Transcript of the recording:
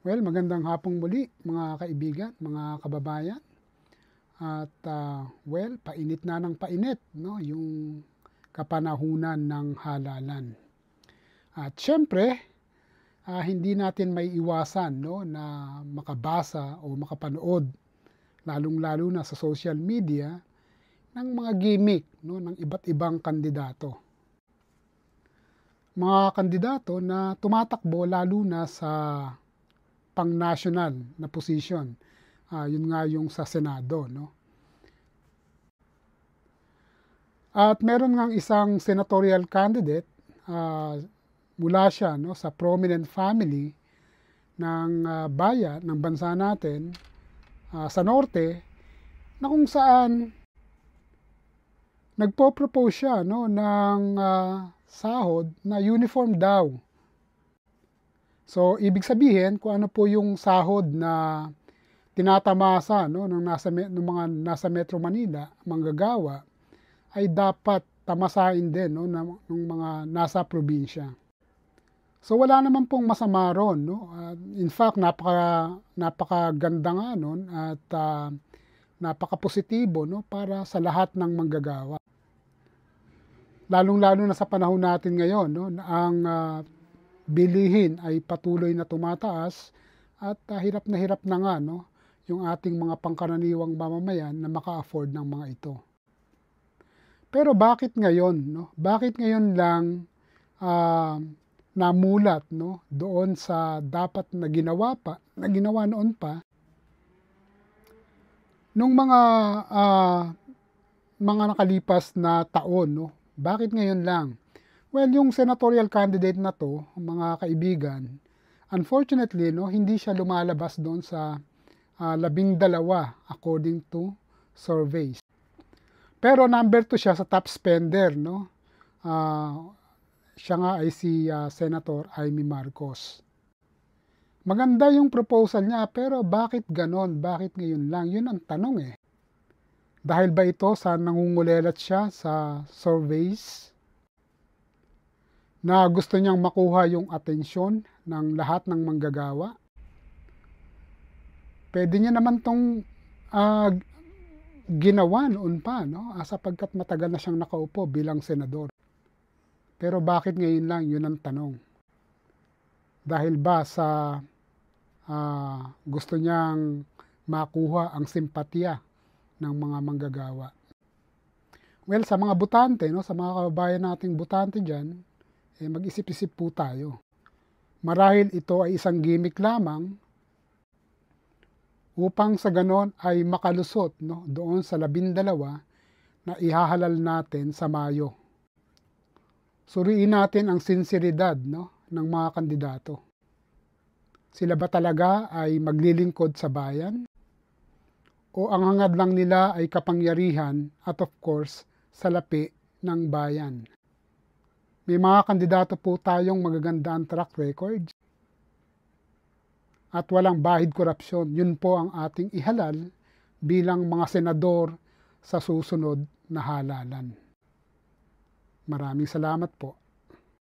Well, magandang hapong muli mga kaibigan, mga kababayan. At painit na ng painit, no, yung kapanahunan ng halalan. At syempre, hindi natin may iwasan, no, na makabasa o makapanood, lalong-lalo na sa social media, ng mga gimmick, no, ng iba't ibang kandidato. Mga kandidato na tumatakbo lalo na sa pang-national na position. Yun nga yung sa Senado, no? At meron ngang isang senatorial candidate, mula siya, no, sa prominent family ng bayan, ng bansa natin, sa norte, na kung saan nagpo-propose siya, no, ng sahod na uniform daw. So, ibig sabihin, kung ano po yung sahod na tinatamasa, no, ng mga nasa Metro Manila, manggagawa, ay dapat tamasain din, no, ng mga nasa probinsya. So, wala naman pong masama ron, no? In fact, napakaganda nga nun at napaka-positibo, no, para sa lahat ng manggagawa. Lalong-lalo na sa panahon natin ngayon, no, ang bilihin ay patuloy na tumataas at hirap na nga, no, yung ating mga pangkaraniwang mamamayan na maka-afford ng mga ito. Pero bakit ngayon, no? Bakit ngayon lang namulat, no, doon sa dapat na ginawa noon pa nung mga nakalipas na taon, no? Bakit ngayon lang? Well, yung senatorial candidate na to, mga kaibigan, unfortunately, no, hindi siya lumalabas doon sa 12 according to surveys. Pero number 2 siya sa top spender, no? Siya nga ay si Senator Amy Marcos. Maganda yung proposal niya, pero bakit ganon? Bakit ngayon lang? Yun ang tanong eh. Dahil ba ito sa nangungulelat siya sa surveys na gusto niyang makuha yung atensyon ng lahat ng manggagawa? Pwede niya naman tong ginawa noon pa, no? Sapagkat matagal na siyang nakaupo bilang senador. Pero bakit ngayon lang? Yun ang tanong. Dahil ba sa gusto niyang makuha ang simpatya ng mga manggagawa? Well, sa mga botante, no, sa mga kababayan nating botante dyan, mag-isip-isip po tayo. Marahil ito ay isang gimmick lamang upang sa ganon ay makalusot, no, doon sa 12 na ihahalal natin sa Mayo. Suriin natin ang sinseridad, no, ng mga kandidato. Sila ba talaga ay maglilingkod sa bayan? O ang hangad lang nila ay kapangyarihan at of course, salapi ng bayan? May mga kandidato po tayong magagandang track record at walang bahid korupsyon. Yun po ang ating ihalal bilang mga senador sa susunod na halalan. Maraming salamat po.